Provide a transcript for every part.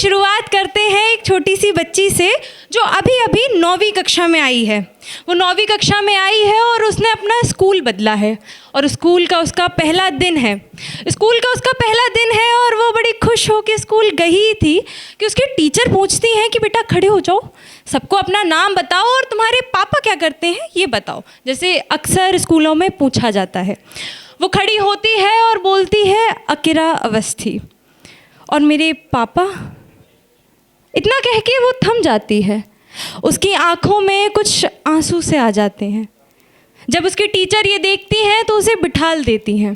शुरुआत करते हैं एक छोटी सी बच्ची से जो अभी अभी 9वीं कक्षा में आई है। वो 9वीं कक्षा में आई है और उसने अपना स्कूल बदला है और स्कूल का उसका पहला दिन है। स्कूल का उसका पहला दिन है और वो बड़ी खुश हो के स्कूल गई थी कि उसकी टीचर पूछती हैं कि बेटा खड़े हो जाओ, सबको अपना नाम बताओ और तुम्हारे पापा क्या करते हैं ये बताओ, जैसे अक्सर स्कूलों में पूछा जाता है। वो खड़ी होती है और बोलती है अकीरा अवस्थी। और मेरे पापा, इतना कह के वो थम जाती है। उसकी आंखों में कुछ आंसू से आ जाते हैं। जब उसकी टीचर ये देखती हैं तो उसे बिठाल देती हैं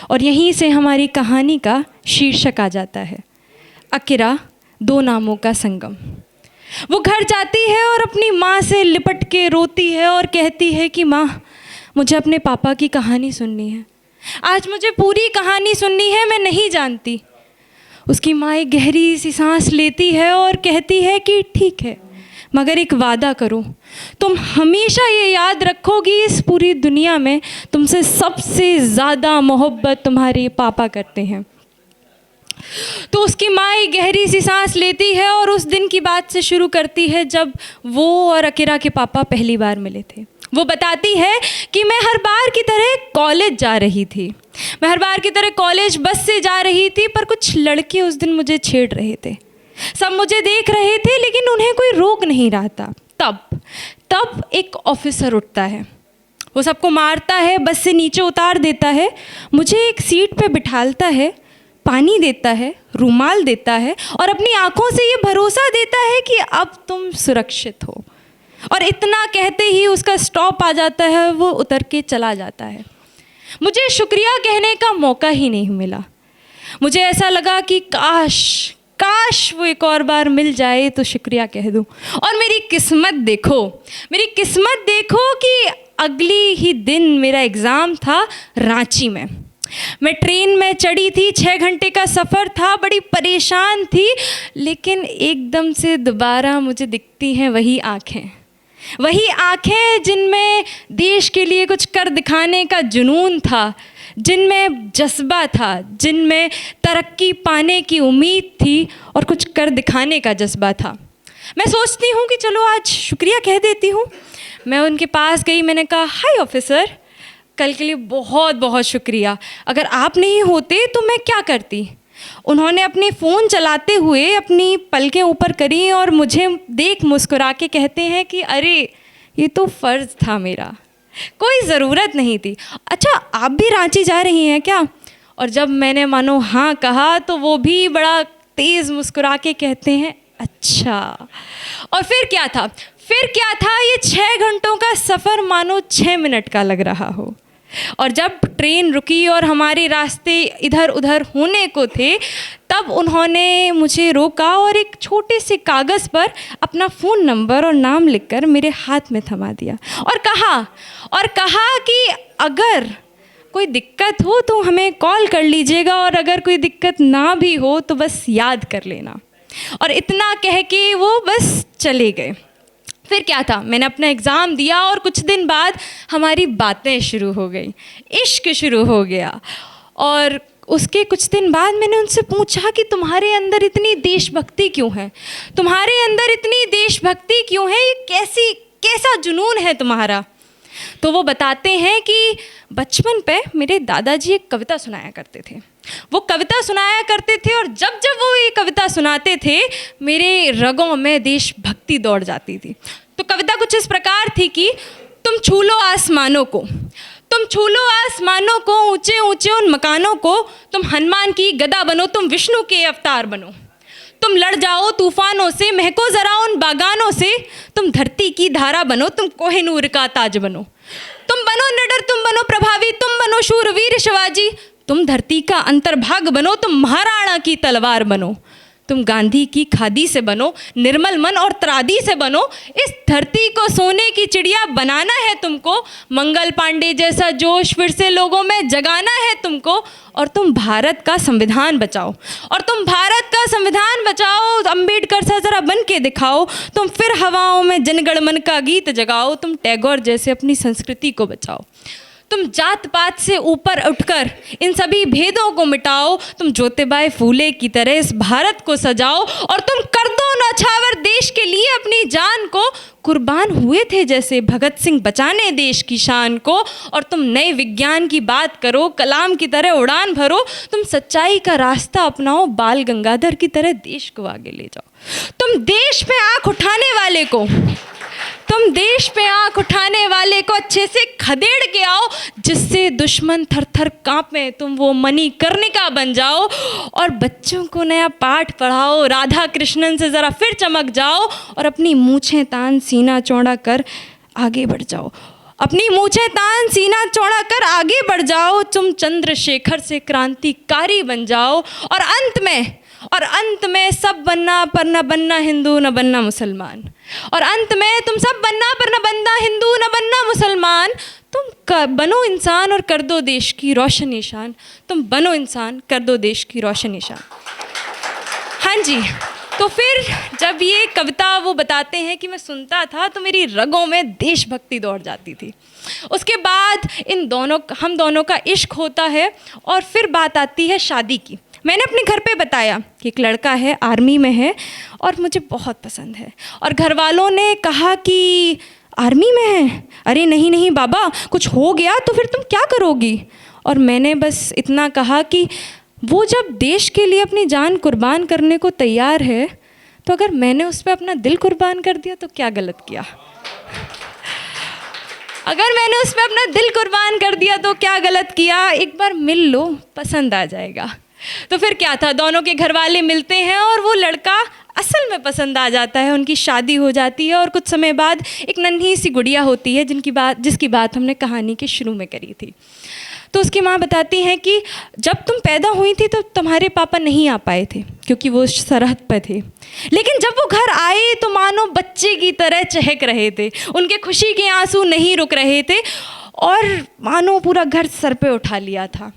और यहीं से हमारी कहानी का शीर्षक आ जाता है, अकीरा दो नामों का संगम। वो घर जाती है और अपनी माँ से लिपट के रोती है और कहती है कि माँ, मुझे अपने पापा की कहानी सुननी है, आज मुझे पूरी कहानी सुननी है, मैं नहीं जानती। उसकी माँ एक गहरी सी सांस लेती है और कहती है कि ठीक है, मगर एक वादा करो, तुम हमेशा ये याद रखोगी इस पूरी दुनिया में तुमसे सबसे ज़्यादा मोहब्बत तुम्हारे पापा करते हैं। तो उसकी माँ एक गहरी सी सांस लेती है और उस दिन की बात से शुरू करती है जब वो और अकीरा के पापा पहली बार मिले थे। वो बताती है कि मैं हर बार की तरह कॉलेज जा रही थी, मैं हर बार की तरह कॉलेज बस से जा रही थी, पर कुछ लड़के उस दिन मुझे छेड़ रहे थे। सब मुझे देख रहे थे लेकिन उन्हें कोई रोक नहीं रहा था। तब एक ऑफिसर उठता है, वो सबको मारता है, बस से नीचे उतार देता है, मुझे एक सीट पे बिठालता है, पानी देता है, रुमाल देता है और अपनी आंखों से ये भरोसा देता है कि अब तुम सुरक्षित हो। और इतना कहते ही उसका स्टॉप आ जाता है, वो उतर के चला जाता है। मुझे शुक्रिया कहने का मौका ही नहीं मिला। मुझे ऐसा लगा कि काश वो एक और बार मिल जाए तो शुक्रिया कह दूं। और मेरी किस्मत देखो कि अगली ही दिन मेरा एग्ज़ाम था रांची में। मैं ट्रेन में चढ़ी थी, 6 घंटे का सफ़र था, बड़ी परेशान थी, लेकिन एकदम से दोबारा मुझे दिखती हैं वही आँखें जिनमें देश के लिए कुछ कर दिखाने का जुनून था, जिनमें जज्बा था, जिनमें तरक्की पाने की उम्मीद थी और कुछ कर दिखाने का जज्बा था। मैं सोचती हूँ कि चलो आज शुक्रिया कह देती हूँ। मैं उनके पास गई, मैंने कहा हाय ऑफिसर, कल के लिए बहुत बहुत शुक्रिया, अगर आप नहीं होते तो मैं क्या करती। उन्होंने अपने फ़ोन चलाते हुए अपनी पलकें ऊपर करी और मुझे देख मुस्कुरा के कहते हैं कि अरे ये तो फ़र्ज़ था मेरा, कोई ज़रूरत नहीं थी। अच्छा आप भी रांची जा रही हैं क्या? और जब मैंने मानो हाँ कहा तो वो भी बड़ा तेज़ मुस्कुरा के कहते हैं अच्छा। और फिर क्या था, ये 6 घंटों का सफ़र मानो 6 मिनट का लग रहा हो। और जब ट्रेन रुकी और हमारे रास्ते इधर उधर होने को थे, तब उन्होंने मुझे रोका और एक छोटे से कागज़ पर अपना फ़ोन नंबर और नाम लिखकर मेरे हाथ में थमा दिया और कहा कि अगर कोई दिक्कत हो तो हमें कॉल कर लीजिएगा और अगर कोई दिक्कत ना भी हो तो बस याद कर लेना। और इतना कह के वो बस चले गए। फिर क्या था, मैंने अपना एग्ज़ाम दिया और कुछ दिन बाद हमारी बातें शुरू हो गई, इश्क शुरू हो गया। और उसके कुछ दिन बाद मैंने उनसे पूछा कि तुम्हारे अंदर इतनी देशभक्ति क्यों है, ये कैसा जुनून है तुम्हारा। तो वो बताते हैं कि बचपन पे मेरे दादाजी एक कविता सुनाया करते थे। और जब वो ये कविता सुनाते थे मेरे रगों में देशभक्ति दौड़ जाती थी। तो कविता कुछ इस प्रकार थी कि तुम छू लो आसमानों को, ऊंचे ऊंचे उन मकानों को, तुम हनुमान की गदा बनो, तुम विष्णु के अवतार बनो, तुम लड़ जाओ तूफानों से, महको जरा उन बागानों से, तुम धरती की धारा बनो, तुम कोहिनूर का ताज बनो, तुम बनो निडर, तुम बनो प्रभावी, तुम बनो शूरवीर शिवाजी, तुम धरती का अंतर्भाग बनो, तुम महाराणा की तलवार बनो, तुम गांधी की खादी से बनो, निर्मल मन और त्रादी से बनो, इस धरती को सोने की चिड़िया बनाना है तुमको, मंगल पांडे जैसा जोश फिर से लोगों में जगाना है तुमको, और तुम भारत का संविधान बचाओ, अम्बेडकर सा जरा बन के दिखाओ, तुम फिर हवाओं में जनगण मन का गीत जगाओ, तुम टैगोर जैसे अपनी संस्कृति को बचाओ। तुम जात पात से ऊपर उठकर इन सभी भेदों को मिटाओ, तुम ज्योतिबाई फूले की तरह इस भारत को सजाओ, और तुम कर दो न्यौछावर देश के लिए अपनी जान को, कुर्बान हुए थे जैसे भगत सिंह बचाने देश की शान को। और तुम नए विज्ञान की बात करो, कलाम की तरह उड़ान भरो, तुम सच्चाई का रास्ता अपनाओ, बाल गंगाधर की तरह देश को आगे ले जाओ। तुम देश पे आंख उठाने वाले को, तुम देश पे आंख उठाने वाले को अच्छे से खदेड़ के आओ, जिससे दुश्मन थर थर कांपे, तुम वो मणिकर्णिका बन जाओ। और बच्चों को नया पाठ पढ़ाओ, राधा कृष्णन से ज़रा फिर चमक जाओ, और अपनी मूछें तान सीना चौड़ा कर आगे बढ़ जाओ, अपनी मूछें तान सीना चौड़ा कर आगे बढ़ जाओ। तुम चंद्रशेखर से क्रांतिकारी बन जाओ, और अंत में सब बनना पर न बनना हिंदू न बनना मुसलमान, और अंत में तुम सब बनना पर न बनना हिंदू न बनना मुसलमान। तुम बनो इंसान और कर दो देश की रोशन निशान, तुम बनो इंसान, कर दो देश की रोशन निशान। हाँ जी, तो फिर जब ये कविता वो बताते हैं कि मैं सुनता था तो मेरी रगों में देशभक्ति दौड़ जाती थी। उसके बाद हम दोनों का इश्क होता है, और फिर बात आती है शादी की। मैंने अपने घर पे बताया कि एक लड़का है, आर्मी में है और मुझे बहुत पसंद है, और घर वालों ने कहा कि आर्मी में है, अरे नहीं नहीं बाबा, कुछ हो गया तो फिर तुम क्या करोगी। और मैंने बस इतना कहा कि वो जब देश के लिए अपनी जान कुर्बान करने को तैयार है, तो अगर मैंने उस पर अपना दिल कुर्बान कर दिया तो क्या गलत किया। अगर मैंने उस पर अपना दिल कुर्बान कर दिया तो क्या गलत किया। एक बार मिल लो, पसंद आ जाएगा। तो फिर क्या था, दोनों के घर वाले मिलते हैं और वो लड़का असल में पसंद आ जाता है, उनकी शादी हो जाती है, और कुछ समय बाद एक नन्ही सी गुड़िया होती है जिसकी बात हमने कहानी के शुरू में करी थी। तो उसकी माँ बताती हैं कि जब तुम पैदा हुई थी तो तुम्हारे पापा नहीं आ पाए थे क्योंकि वो सरहद पर थे, लेकिन जब वो घर आए तो मानो बच्चे की तरह चहक रहे थे, उनके खुशी के आंसू नहीं रुक रहे थे, और मानो पूरा घर सर पे उठा लिया था।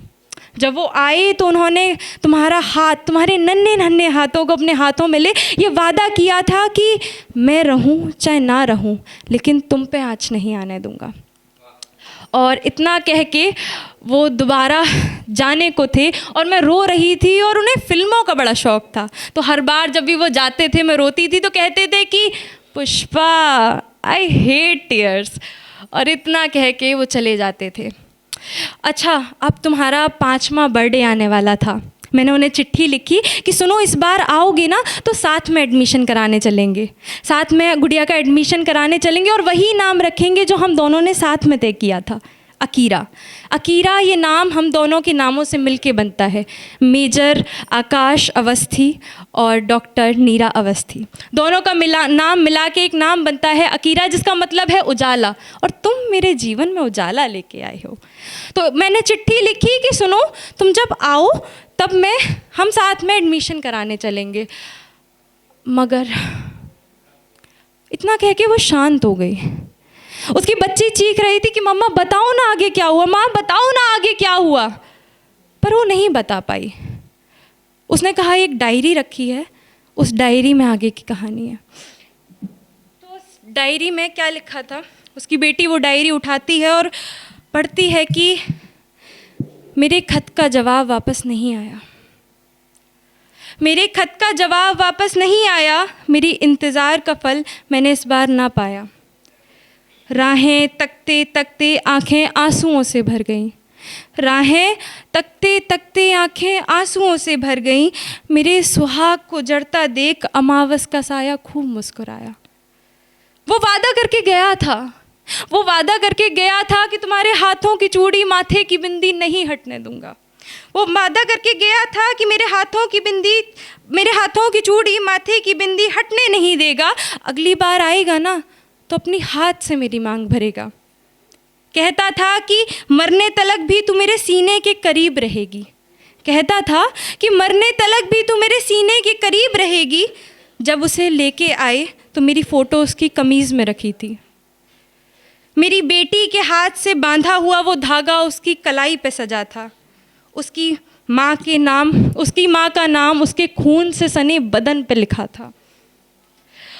जब वो आए तो उन्होंने तुम्हारा हाथ, तुम्हारे नन्हे नन्हे हाथों को अपने हाथों में ले ये वादा किया था कि मैं रहूं चाहे ना रहूं, लेकिन तुम पे आँच नहीं आने दूंगा। और इतना कह के वो दोबारा जाने को थे, और मैं रो रही थी, और उन्हें फिल्मों का बड़ा शौक़ था। तो हर बार जब भी वो जाते थे मैं रोती थी, तो कहते थे कि पुष्पा आई हेट टीयर्स, और इतना कह के वो चले जाते थे। अच्छा, अब तुम्हारा 5वां बर्थडे आने वाला था। मैंने उन्हें चिट्ठी लिखी कि सुनो, इस बार आओगे ना तो साथ में एडमिशन कराने चलेंगे, साथ में गुड़िया का एडमिशन कराने चलेंगे, और वही नाम रखेंगे जो हम दोनों ने साथ में तय किया था, अकीरा। अकीरा ये नाम हम दोनों के नामों से मिलके बनता है, मेजर आकाश अवस्थी और डॉक्टर नीरा अवस्थी, दोनों का नाम मिला के एक नाम बनता है अकीरा, जिसका मतलब है उजाला, और तुम मेरे जीवन में उजाला लेके आए हो। तो मैंने चिट्ठी लिखी कि सुनो, तुम जब आओ तब हम साथ में एडमिशन कराने चलेंगे। मगर इतना कह के वो शांत हो गई। उसकी बच्ची चीख रही थी कि मम्मा बताओ ना आगे क्या हुआ, माँ बताओ ना आगे क्या हुआ, पर वो नहीं बता पाई। उसने कहा एक डायरी रखी है, उस डायरी में आगे की कहानी है। तो उस डायरी में क्या लिखा था, उसकी बेटी वो डायरी उठाती है और पढ़ती है कि मेरे खत का जवाब वापस नहीं आया, मेरे खत का जवाब वापस नहीं आया, मेरी इंतज़ार का फल मैंने इस बार ना पाया। राहें तकते तकते आँखें आंसुओं से भर गईं, राहें तकते तकते आँखें आंसुओं से भर गईं, मेरे सुहाग को जड़ता देख अमावस का साया खूब मुस्कुराया। वो वादा करके गया था, वो वादा करके गया था कि तुम्हारे हाथों की चूड़ी माथे की बिंदी नहीं हटने दूंगा। वो वादा करके गया था कि मेरे हाथों की चूड़ी माथे की बिंदी हटने नहीं देगा। अगली बार आएगा ना तो अपनी हाथ से मेरी मांग भरेगा। कहता था कि मरने तलक भी तू मेरे सीने के करीब रहेगी, कहता था कि मरने तलक भी तू मेरे सीने के करीब रहेगी। जब उसे लेके आए तो मेरी फ़ोटो उसकी कमीज़ में रखी थी, मेरी बेटी के हाथ से बांधा हुआ वो धागा उसकी कलाई पे सजा था। उसकी माँ का नाम उसके खून से सने बदन पे लिखा था,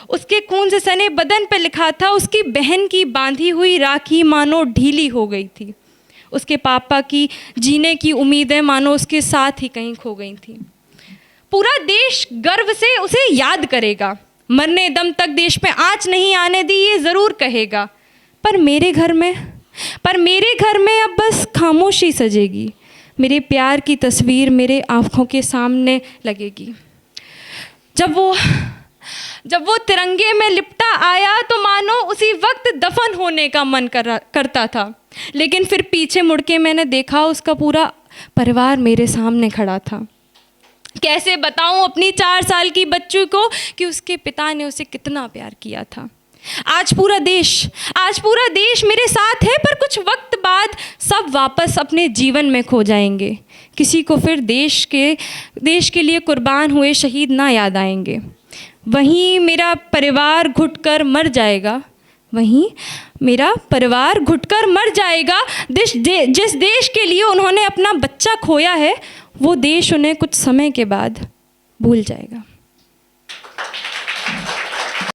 उसके खून से सने बदन पे लिखा था। उसकी बहन की बांधी हुई राखी मानो ढीली हो गई थी, उसके पापा की जीने की उम्मीदें मानो उसके साथ ही कहीं खो गई थी। पूरा देश गर्व से उसे याद करेगा, मरने दम तक देश में आँच नहीं आने दी ये ज़रूर कहेगा। पर मेरे घर में अब बस खामोशी सजेगी, मेरे प्यार की तस्वीर मेरे आँखों के सामने लगेगी। जब वो तिरंगे में लिपटा आया तो मानो उसी वक्त दफन होने का मन करता था, लेकिन फिर पीछे मुड़ के मैंने देखा उसका पूरा परिवार मेरे सामने खड़ा था। कैसे बताऊं अपनी 4 साल की बच्ची को कि उसके पिता ने उसे कितना प्यार किया था। आज पूरा देश मेरे साथ है, पर कुछ वक्त बाद सब वापस अपने जीवन में खो जाएंगे। किसी को फिर देश के लिए कुर्बान हुए शहीद ना याद आएंगे। वहीं मेरा परिवार घुटकर मर जाएगा, जिस देश के लिए उन्होंने अपना बच्चा खोया है, वो देश उन्हें कुछ समय के बाद भूल जाएगा।